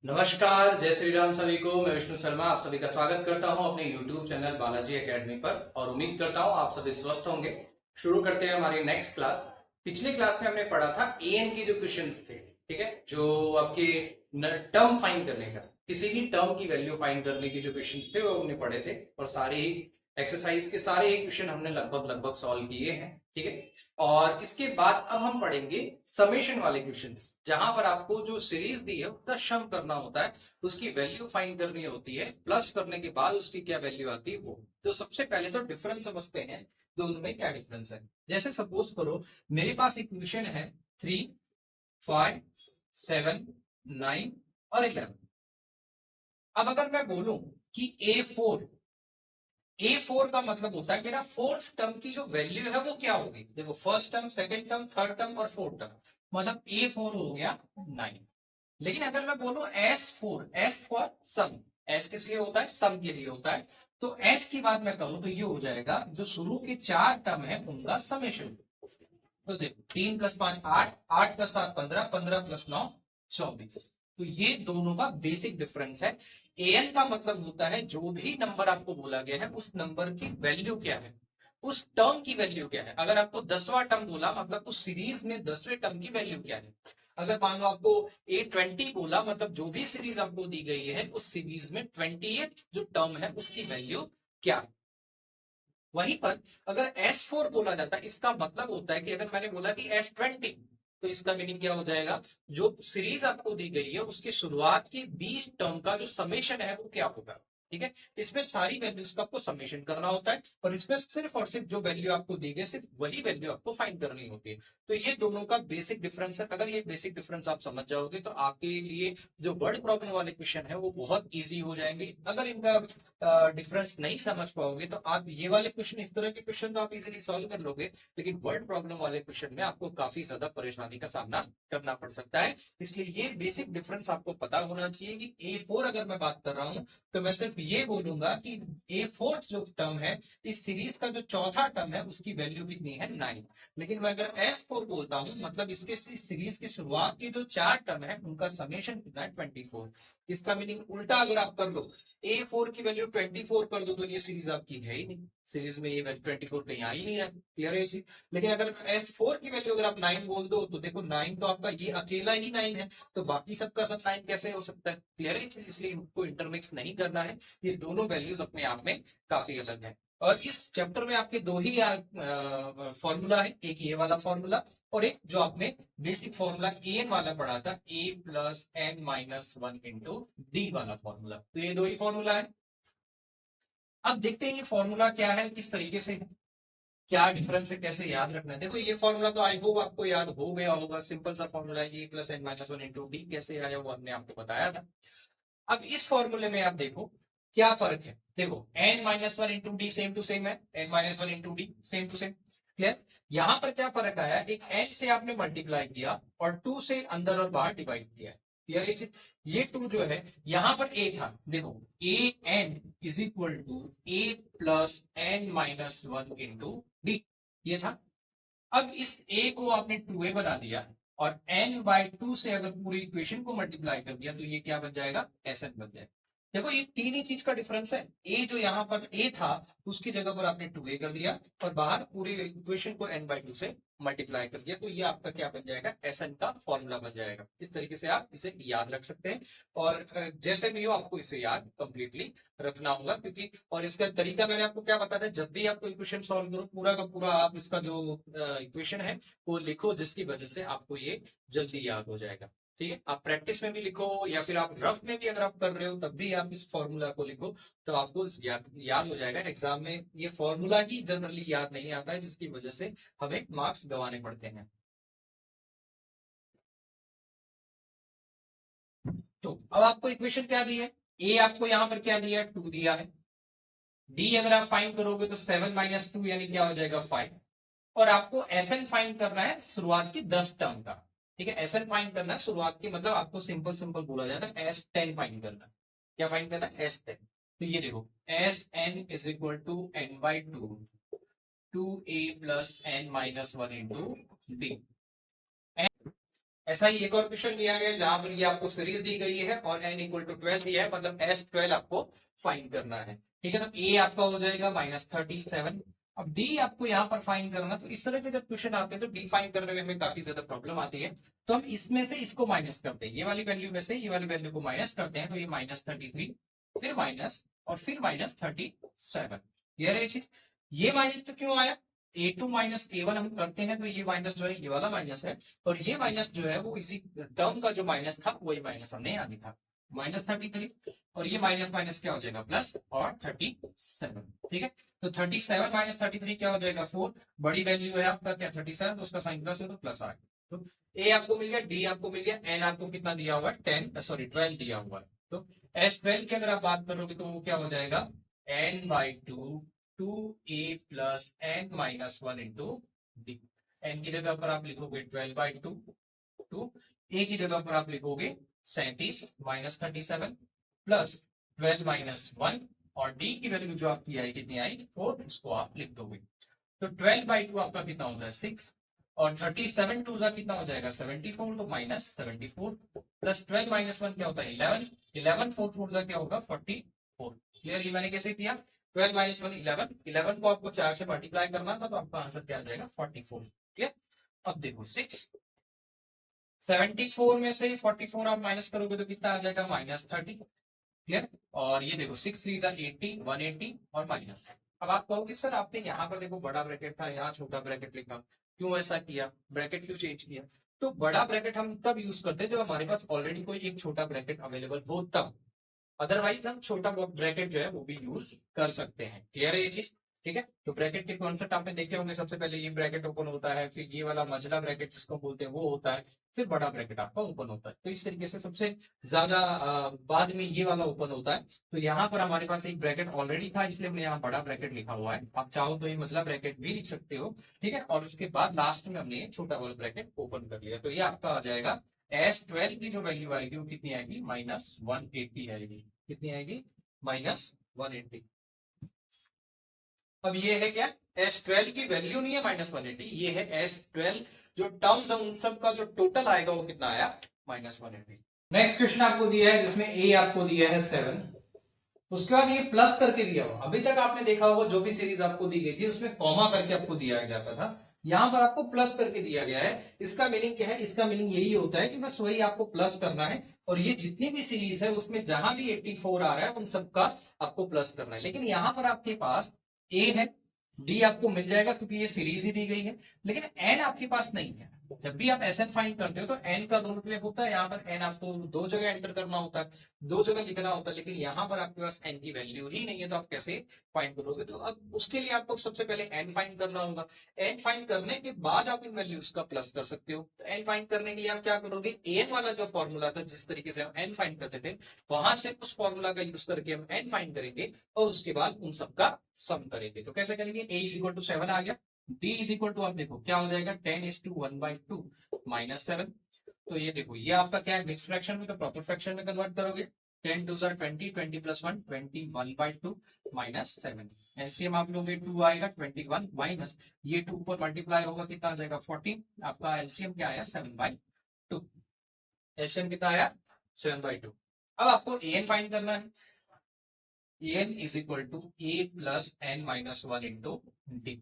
नमस्कार, जय श्री राम सभी को। मैं विष्णु शर्मा आप सभी का स्वागत करता हूं अपने YouTube चैनल बालाजी एकेडमी पर और उम्मीद करता हूं आप सभी स्वस्थ होंगे। शुरू करते हैं हमारी नेक्स्ट क्लास। पिछली क्लास में हमने पढ़ा था एन की जो क्वेश्चंस थे, ठीक है, जो आपके टर्म फाइंड करने का, किसी भी टर्म की वैल्यू फाइंड करने की जो क्वेश्चंस थे वो हमने पढ़े थे और सारे ही एक्सरसाइज के सारे ही क्वेश्चन हमने लगभग लगभग सॉल्व किए हैं, ठीक है। और इसके बाद अब हम पढ़ेंगे समेशन वाले क्वेश्चंस, जहां पर आपको जो सीरीज दी है उसका सम करना होता है, उसकी वैल्यू फाइंड करनी होती है, प्लस करने के बाद उसकी क्या वैल्यू आती है वो। तो सबसे पहले तो डिफरेंस समझते हैं दोनों में क्या डिफरेंस है। जैसे सपोज करो मेरे पास इक्वेशन है 3, 5, 7, 9 और 11। अब अगर मैं बोलूं कि ए फोर का मतलब होता है मेरा फोर्थ टर्म की जो वैल्यू है वो क्या होगी। देखो, first term, second term, third term और फोर्थ टर्म, मतलब ए4 हो गया 9। लेकिन अगर मैं बोलूं S4, S for some, S किस लिए होता है, सम के लिए होता है। तो एस की बात मैं करूं तो ये हो जाएगा जो शुरू के चार टर्म है उनका समेशन। तो देखो 3 + 5 8, 8 + 7 15, 15 + 9 24। तो ये दोनों का बेसिक डिफरेंस है। एन का मतलब होता है जो भी नंबर आपको बोला गया है उस नंबर की वैल्यू क्या है, उस टर्म की वैल्यू क्या है। अगर आपको 10वां टर्म बोला मतलब उस सीरीज में 10वें टर्म की वैल्यू क्या है। अगर मान लो आपको A20 बोला मतलब जो भी सीरीज आपको दी गई है उस सीरीज में 20th जो टर्म है उसकी वैल्यू क्या है। वहीं पर अगर S4 बोला जाता है इसका मतलब होता है कि अगर मैंने बोला कि S20, तो इसका मीनिंग क्या हो जाएगा, जो सीरीज आपको दी गई है उसकी शुरुआत की 20 टर्म का जो समेशन है वो क्या होगा। ठीक है, इसमें सारी वैल्यूज का आपको समेशन करना होता है और इसमें सिर्फ और सिर्फ जो वैल्यू आपको दी गई सिर्फ वही वैल्यू आपको फाइंड करनी होती है। तो ये दोनों का बेसिक डिफरेंस है। अगर ये बेसिक डिफरेंस आप समझ जाओगे तो आपके लिए जो वर्ड प्रॉब्लम वाले क्वेश्चन है वो बहुत ईजी हो जाएंगे। अगर इनका डिफरेंस नहीं समझ पाओगे तो आप ये वाले क्वेश्चन, इस तरह के क्वेश्चन तो आप इजीली सॉल्व कर लोगे, लेकिन वर्ड प्रॉब्लम वाले क्वेश्चन में आपको काफी ज्यादा परेशानी का सामना करना पड़ सकता है। इसलिए ये बेसिक डिफरेंस आपको पता होना चाहिए कि A4 अगर मैं बात कर रहा हूं तो मैं सिर्फ ये बोलूंगा कि A4 जो टर्म है इस सीरीज का जो चौथा टर्म है उसकी वैल्यू कितनी है 9। लेकिन मैं अगर S4 बोलता हूं मतलब इसके सीरीज की शुरुआत की जो चार टर्म है उनका समेशन कितना है 24। इसका मीनिंग उल्टा अगर आप कर लो, A4 की वैल्यू 24 कर दो तो ये सीरीज आपकी है ही नहीं, सीरीज में ये वैल्यू 24 कहीं आ ही नहीं है। क्लियर है जी। लेकिन अगर S4 की वैल्यू अगर आप 9 बोल दो तो देखो 9 तो आपका ये अकेला ही 9 है, तो बाकी सबका सब 9 कैसे हो सकता है। क्लियर है, इसलिए इनको इंटरमिक्स नहीं करना है। ये दोनों वैल्यूज अपने आप में काफी अलग है। और इस चैप्टर में आपके दो ही फॉर्मूला है, एक ये वाला फॉर्मूला और एक जो आपने बेसिक फॉर्मूला एन वाला पढ़ा था, A+n-1 × D वाला फॉर्मूला। तो ये दो ही फॉर्मूला है। अब देखते हैं ये फॉर्मूला क्या है, किस तरीके से, क्या डिफरेंस है, कैसे याद रखना है। देखो ये फॉर्मूला तो आई होप आपको याद हो गया होगा, सिंपल सा फॉर्मूला है। A+n-1 × D कैसे आया वो हमने आपको बताया था। अब इस फॉर्मूले में आप देखो क्या फर्क है। देखो n-1 × D same to same है, n-1 × D same to same. Clear. यहां पर क्या फर्क आया, एक n से आपने मल्टीप्लाई किया और 2 से अंदर और बाहर डिवाइड किया है। क्लियर। ये 2 जो है यहां पर a था, देखो an = A+n-1 × D ये था। अब इस a को आपने 2a बना दिया और n/2 से अगर पूरी इक्वेशन को मल्टीप्लाई कर दिया तो ये क्या बन जाएगा, Sn बन जाएगा। देखो ये तीन ही चीज का डिफरेंस है। a जो यहाँ पर a था उसकी जगह पर आपने 2a कर दिया और बाहर पूरी इक्वेशन को n/2 से मल्टीप्लाई कर दिया, तो ये आपका क्या बन जाएगा, Sn का फॉर्मूला बन जाएगा। इस तरीके से आप इसे याद रख सकते हैं और जैसे भी हो आपको इसे याद कंप्लीटली रखना होगा, क्योंकि और इसका तरीका मैंने आपको क्या बताया था, जब भी आपको इक्वेशन सॉल्व करो पूरा का पूरा आप इसका जो इक्वेशन है वो लिखो, जिसकी वजह से आपको ये जल्दी याद हो जाएगा। ठीक है, आप प्रैक्टिस में भी लिखो या फिर आप रफ में भी अगर आप कर रहे हो तब भी आप इस फॉर्मूला को लिखो, तो आपको याद हो जाएगा। एग्जाम में ये फॉर्मूला ही जनरली याद नहीं आता है, जिसकी वजह से हमें मार्क्स गंवाने पड़ते हैं। तो अब आपको इक्वेशन क्या दी है, ए आपको यहां पर क्या दिया है, 2 दिया है। डी अगर आप फाइंड करोगे तो 7 - 2 यानी क्या हो जाएगा, 5। और आपको एसएन फाइंड करना है शुरुआत की 10 टर्म का। ठीक है, एसएन फाइंड करना है शुरुआत की, मतलब आपको सिंपल सिंपल बोला जाता है S10 फाइंड करना है। क्या फाइंड करना है, S10। तो ये देखो Sn = n/2 2a + n-1 × D। ऐसा ही एक और क्वेश्चन दिया गया है जहां पर ये आपको सीरीज दी गई है और n इक्वल टू 12 दिया है, मतलब S12 आपको फाइंड करना है। ठीक है, तो A आपका हो जाएगा -37। अब D आपको यहाँ पर फाइंड करना, तो इस तरह के जब क्वेश्चन आते हैं तो D फाइंड करने में हमें काफी ज्यादा प्रॉब्लम आती है। तो हम इसमें से इसको माइनस करते हैं, ये वाली वैल्यू में से ये वाली वैल्यू को माइनस करते हैं, तो ये -33, फिर माइनस और फिर -37। क्लियर है ये चीज? ये माइनस तो क्यों आया? A2 माइनस A1 हम करते हैं तो ये माइनस जो है ये वाला माइनस है, और ये माइनस जो है वो इसी टर्म का जो माइनस था वही माइनस हमने यहाँ लिखा, -33। और ये माइनस माइनस क्या हो जाएगा प्लस, और 37। ठीक है, तो 37 माइनस 33 क्या हो जाएगा 4। बड़ी वैल्यू है आपका क्या 37, तो उसका साइन प्लस है तो प्लस आ गया। तो ए आपको मिल गया, डी आपको मिल गया, एन आपको कितना दिया हुआ है 12 दिया हुआ है। तो S12 की अगर आप बात करोगे तो वो क्या हो जाएगा n/2 2a plus n-1 into D. N की जगह पर आप लिखोगे 12/2, टू ए की जगह पर आप लिखोगे 37 -37 प्लस 12 - 1, और डी की वैल्यू जो आपकी आई कितनी आई 4, उसको आप लिख दोगे। तो 12/2 आपका कितना होता है 6, और 37 टू जा कितना हो जाएगा 74, तो -74 प्लस 12 - 1 क्या होता है 11, 11 4 4 जा क्या होगा 44। क्लियर? ये मैंने कैसे किया, 12 - 1 11, 11 को आपको 4 से मल्टीप्लाई करना था, तो आपका आंसर क्या आ जाएगा 44। क्लियर? अब देखो 6 74 में से 44 आप माइनस करोगे तो कितना आ जाएगा -30। क्लियर? और ये देखो 6 3 80, 180 और माइनस। अब आप कहोगे सर आपने यहाँ पर देखो बड़ा ब्रैकेट था, यहाँ छोटा ब्रैकेट लिखा, क्यों ऐसा किया, ब्रैकेट क्यों चेंज किया? तो बड़ा ब्रैकेट हम तब यूज करते हैं जब हमारे पास ऑलरेडी कोई एक छोटा ब्रैकेट अवेलेबल हो तब, अदरवाइज हम छोटा ब्रैकेट जो है वो भी यूज कर सकते हैं। क्लियर है ये चीज? ठीक है, तो ब्रैकेट के कॉन्सेप्ट आपने देखे होंगे, सबसे पहले ये ब्रैकेट ओपन होता है, फिर ये वाला मझला ब्रैकेट जिसको बोलते हैं वो होता है, फिर बड़ा ब्रैकेट आपका ओपन होता है। तो इस तरीके से सबसे ज्यादा बाद में ये वाला ओपन होता है। तो यहाँ पर हमारे पास एक ब्रैकेट ऑलरेडी था, इसलिए हमने यहाँ बड़ा ब्रैकेट लिखा हुआ है। आप चाहो तो ये मझला ब्रैकेट भी लिख सकते हो। ठीक है, और उसके बाद लास्ट में हमने छोटा वाला ब्रैकेट ओपन कर लिया, तो ये आपका आ जाएगा S12 की जो वैल्यू आएगी वो कितनी आएगी -180 आएगी। कितनी आएगी -180। अब ये है क्या S12 की वैल्यू नहीं है -180, ये है S12 जो टर्म्स है उन सब का जो टोटल आएगा वो कितना आया -180। नेक्स्ट क्वेश्चन आपको दिया है जिसमें ए आपको दिया है 7, उसके बाद ये प्लस करके दिया हुआ। अभी तक आपने देखा होगा जो भी सीरीज आपको दी गई थी उसमें कॉमा करके आपको दिया जाता था, यहां पर आपको प्लस करके दिया गया है। इसका मीनिंग क्या है, इसका मीनिंग यही होता है कि बस वही आपको प्लस करना है, और ये जितनी भी सीरीज है उसमें जहां भी 84 आ रहा है उन सबका आपको प्लस करना है। लेकिन यहां पर आपके पास ए है, डी आपको मिल जाएगा क्योंकि ये सीरीज ही दी गई है, लेकिन एन आपके पास नहीं है। जब भी आप एस एन फाइंड करते हो तो एन का दोनों प्ले होता है, यहाँ पर एन आपको दो जगह एंटर करना होता है, दो जगह लिखना होता है, लेकिन यहाँ पर आपके पास एन की वैल्यू ही नहीं है, तो आप कैसे फाइंड करोगे? तो अब उसके लिए आपको सबसे पहले एन फाइंड करना होगा। एन फाइंड करने के बाद आप इन वैल्यूज का प्लस कर सकते हो। तो एन फाइंड करने के लिए आप क्या करोगे, एन वाला जो फॉर्मूला था जिस तरीके से हम एन फाइंड करते थे, वहां से उस फॉर्मूला का यूज करके हम एन फाइंड करेंगे, और उसके बाद उन सबका सम करेंगे। तो कैसे करेंगे, a = 7 आ गया, d = आप देखो क्या हो जाएगा 10:1/2 -7। तो ये देखो ये आपका क्या है मिक्स फ्रैक्शन में, तो प्रॉपर फ्रैक्शन में कन्वर्ट करोगे। 10 2 20, 20 + 1 21/2 -7। एलसीएम आप लोगे 2 आएगा 21 माइनस ये 2 पर मल्टीप्लाई होगा कितना आ जाएगा 14। आपका एलसीएम क्या आया 7/2। एलसीएम कितना आया 7/2। अब आपको एन फाइंड करना है, n = a + n-1 into d.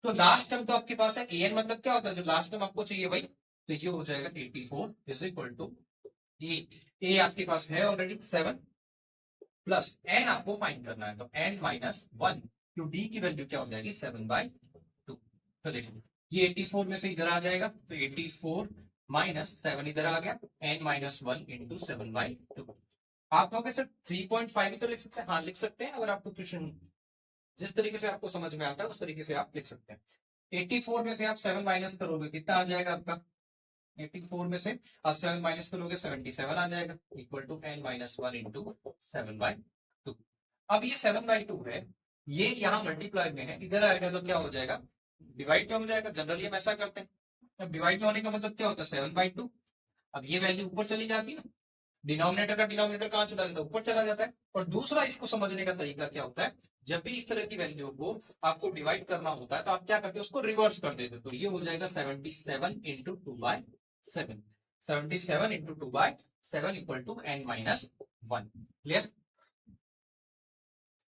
तो लास्ट टर्म तो आपके पास है, एन मतलब क्या होता है जो लास्ट टर्म आपको चाहिए भाई, तो ये हो जाएगा 84 = ए आपके पास है ऑलरेडी 7 प्लस एन आपको फाइंड करना है, तो n-1, तो डी की वैल्यू क्या हो जाएगी 7/2। तो देखो ये 84 में से इधर आ जाएगा, तो 84 - 7 इधर आ गया, n-1 इंटू 7/2। आप कहोगे सर 3.5 ही तो लिख सकते हैं, हाँ लिख सकते हैं, अगर आपको क्वेश्चन जिस तरीके से आपको समझ में आता है उस तरीके से आप लिख सकते हैं। 84 में से आप 7 माइनस करोगे कितना आ जाएगा आपका, 84 में से आप 7 माइनस करोगे 77 आ जाएगा, इक्वल टू n-1 इंटू 7/2। अब ये 7/2 है, ये यहाँ मल्टीप्लाई में है, इधर आएगा तो क्या हो जाएगा डिवाइड में हो जाएगा। जनरली हम ऐसा करते हैं, अब डिवाइड में होने का मतलब क्या होता है 7/2। अब ये वैल्यू ऊपर चली जाती है ना, डिनोमिनेटर का डिनोमिनेटर कहां चला जाता है, ऊपर चला जाता है। और दूसरा इसको समझने का तरीका क्या होता है, जब भी इस तरह की वैल्यू को आपको डिवाइड करना होता है तो आप क्या करते हैं उसको रिवर्स कर देते हो, तो ये हो जाएगा 77 × 2/7। 77 into 2/7 equal to n minus 1। Clear?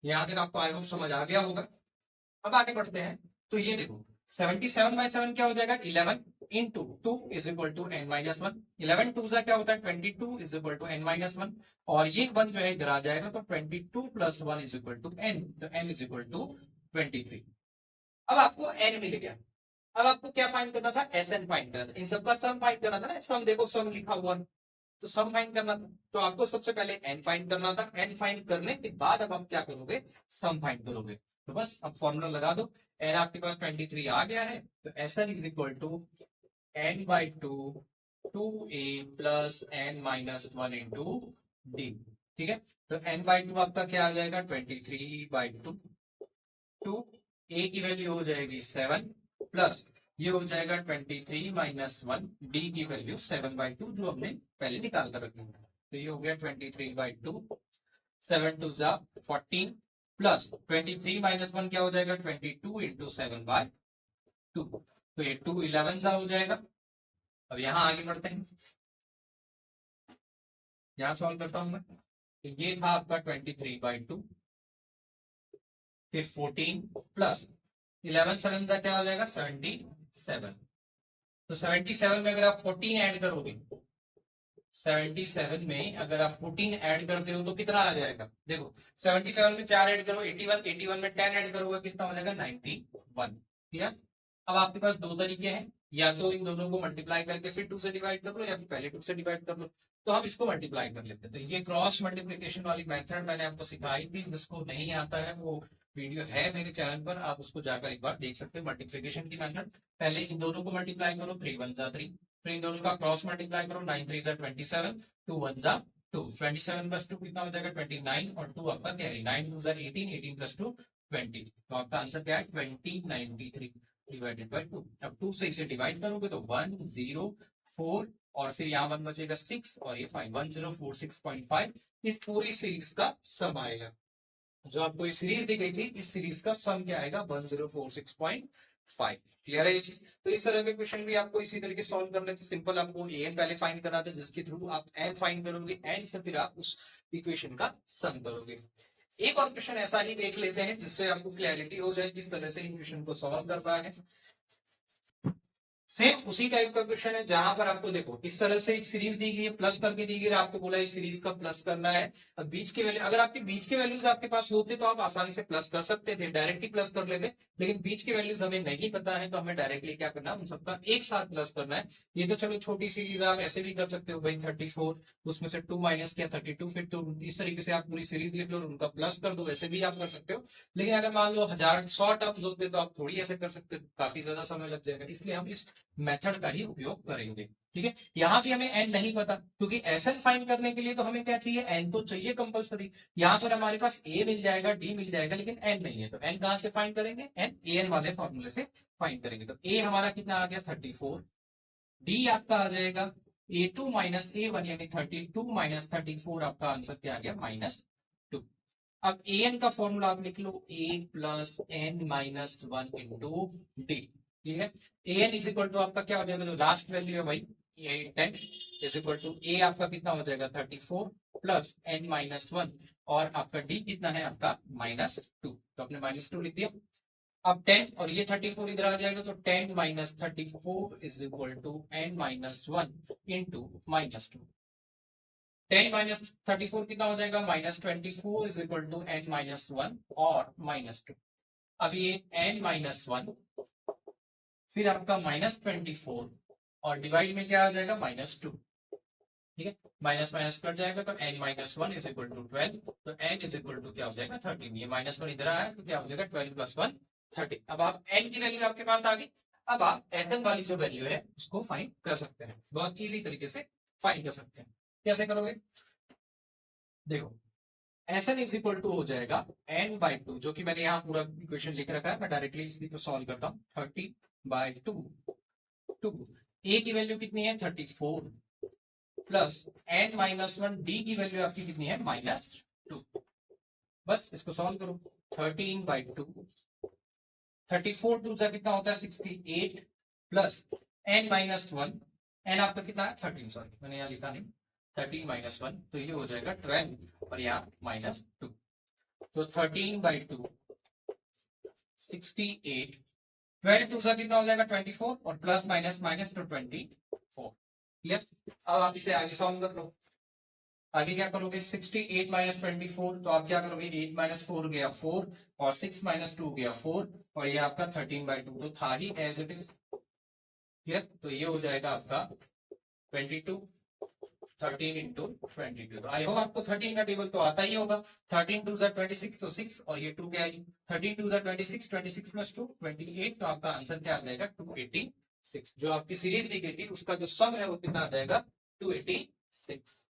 यहाँ तक आपको आई होप समझ आ गया होगा। अब आगे बढ़ते हैं। तो ये देखो 77/7 क्या हो जाएगा 11 into 2 is equal to n minus 1। 11 two क्या होता है 22 is equal to n minus 1। और ये 1 जो है इधर आ जाएगा तो 22 plus 1 is equal to n, तो n इज इक्वल टू 23। अब आपको n मिल गया। अब आपको क्या फाइंड करना था, SN फाइंड करना था, इन सबका सम फाइंड करना था ना। सम देखो सम लिखा हुआ है, तो सम फाइंड करना था। तो आपको सबसे पहले n फाइंड करना था। n फाइंड करने के बाद अब आप क्या करोगे, सम फाइंड करोगे। तो बस अब फॉर्मूला लगा दो। n आपके पास 23 आ गया है, तो SN is equal to n/2 2a plus n minus 1 into d। ठीक है, तो n/2 आपका क्या आ जाएगा 23/2। 2 a की वैल्यू हो जाएगी 7 प्लस ये हो जाएगा 23 माइनस 1 d की वैल्यू 7/2 जो हमने पहले निकाल कर रखी है। तो ये हो गया 23/2, 7 2 जा 14 प्लस 23 माइनस 1 क्या हो जाएगा 22 इंटू 7/2। तो ये 2 11 जा हो जाएगा। अब यहाँ आगे बढ़ते हैं, यहाँ सॉल्व करता हूं मैं। तो ये था आपका 23/2, फिर 14 प्लस 11 7 का क्या हो जाएगा 77। तो 77 में अगर आप 14 ऐड करोगे, 77 में अगर आप 14 ऐड करते हो तो कितना आ जाएगा, देखो 77 में 4 ऐड करो 81, 81 में 10 ऐड करोगे कितना हो जाएगा 91। ठीक। अब आपके पास दो तरीके हैं, या तो इन दोनों को मल्टीप्लाई करके फिर 2 से डिवाइड कर लो, या फिर पहले 2 से डिवाइड कर लो। तो हम इसको मल्टीप्लाई कर लेते हैं। तो ये क्रॉस मल्टीप्लीकेशन वाली मेथड मैंने आपको सिखाई थी, जिसको नहीं आता है वो वीडियो है मेरे चैनल पर, आप उसको जाकर एक बार देख सकते हो। मल्टीप्लीकेशन की मेथड, पहले इन दोनों को मल्टीप्लाई करो 3 1 जा 3, फिर इन दोनों का क्रॉस मल्टीप्लाई करो 9 3 जा 27, 2 1 जा 2, 27 प्लस 2 कितना हो जाएगा 29, और 2 आपका कैरी 9 2 जा 18, 18 प्लस 2 20। तो आपका आंसर क्या है 2093 डिवाइडेड बाय 2। अब 2 से इसे डिवाइड करोगे तो 104, और फिर यहाँ 1 बचेगा 6 और ये 5, 1046.5 इस पूरी सीरीज का सम आएगा। जो आपको ये सीरीज दी गई थी, इस सीरीज का सम क्या आएगा 1046.5। क्लियर है ये चीज? तो इस तरह के क्वेश्चन भी आपको इसी तरीके सॉल्व करने थे। सिंपल आपको एन पहले फाइंड करना था, जिसके थ्रू आप एन फाइंड करोगे, एन से फिर आप उस इक्वेशन का सम करोगे। एक और क्वेश्चन ऐसा ही देख लेते हैं जिससे आपको क्लैरिटी हो जाए किस तरह से इक्वेशन को सॉल्व करना है। सेम उसी टाइप का क्वेश्चन है, जहां पर आपको देखो इस तरह से एक सीरीज दी गई है, प्लस करके दी गई है, आपको बोला इस सीरीज का प्लस करना है। अब बीच के वैल्यू, अगर आपके बीच के वैल्यूज आपके पास होते तो आप आसानी से प्लस कर सकते थे, डायरेक्टली प्लस कर लेते। लेकिन बीच के वैल्यूज हमें नहीं पता है, तो हमें डायरेक्टली क्या करना है, उन सबका एक साथ प्लस करना है। ये तो चलो छोटी सीरीज, आप ऐसे भी कर सकते हो भाई 34, उसमें से 2 माइनस किया 32, फिर तो इस तरीके से आप पूरी सीरीज लिख लो और उनका प्लस कर दो, ऐसे भी आप कर सकते हो। लेकिन अगर मान लो 1000 100 टर्म्स होते तो आप थोड़ी ऐसे कर सकते हो, काफी ज्यादा समय लग जाएगा, इसलिए हम इस मेथड का ही उपयोग करेंगे। ठीक है, यहां भी हमें एन नहीं पता, क्योंकि एसएन फाइंड करने के लिए तो हमें क्या चाहिए, एन तो चाहिए कंपलसरी। यहां पर हमारे पास ए मिल जाएगा, डी मिल जाएगा, लेकिन एन नहीं है। तो एन कहां से फाइंड करेंगे, एन ए एन वाले फॉर्मूले से फाइंड करेंगे। तो ए हमारा कितना आ गया 34, डी आपका आ जाएगा A2 माइनस A1, यानी 32 माइनस 34, आपका आंसर क्या आ गया -2। अब ए एन का फॉर्मूला आप लिख लो, A plus N minus 1 into D. ठीक है, A N is equal to आपका क्या हो जाएगा, जो लास्ट वैल्यू है भाई 10 इज इक्वल टू ए आपका कितना हो जाएगा 34 प्लस एन माइनस 1, और आपका डी कितना है आपका -2, तो आपने -2 लिख दिया। अब 10 और ये 34 इधर आ जाएगा, तो 10 minus 34 is equal to n minus 1 into -2। 10 minus 34 कितना हो जाएगा -24 is equal to n minus 1 और -2। अब ये n माइनस 1, फिर आपका -24, और डिवाइड में क्या आ जाएगा -2। ठीक है, माइनस माइनस कट जाएगा, तो n minus 1 is equal to 12, तो n इज इक्वल टू क्या हो जाएगा 13। ये -1 इधर आया, तो क्या हो जाएगा 12 प्लस 1 13। अब आप n की वैल्यू आपके पास आ गई। अब आप Sn वाली जो वैल्यू है उसको फाइंड कर सकते हैं, बहुत इजी तरीके से फाइंड कर सकते हैं। कैसे करोगे, देखो Sn इज इक्वल टू हो जाएगा n/2, जो कि मैंने यहाँ पूरा इक्वेशन लिख रखा है, मैं डायरेक्टली इसी को सॉल्व करता हूँ। 30/2 टू ए की वैल्यू कितनी है 34 प्लस n माइनस 1, डी की वैल्यू आपकी कितनी है -2। बस इसको सॉल्व करो, 13/2, 34 2 कितना होता है 68 प्लस n माइनस 1, एन आपका कितना है 13, सॉरी मैंने यहाँ लिखा नहीं, 13 माइनस 1, तो ये हो जाएगा 12 और यहाँ माइनस 2, तो 13/2 68, 12 2 सा कितना हो जाएगा 24 और प्लस माइनस माइनस तो 24। क्लियर? अब आप इसे आगे सॉल्व कर लो। आगे क्या करोगे 68 माइनस 24, तो आप क्या करोगे 8 माइनस 4 गया 4 और 6 माइनस 2 गया 4 और ये आपका 13/2 तो था ही एज इट इज। क्लियर? तो ये हो जाएगा आपका 22, 13 इंटू 22। आई होप आपको 13 का टेबल तो आता ही होगा। 13 2 26 तो 6 और ये 2 क्या है 13 2 26, 26 प्लस 2 28, तो आपका आंसर क्या आ जाएगा 286। जो आपकी सीरीज दी गई थी उसका जो सम है वो कितना आ जाएगा 286।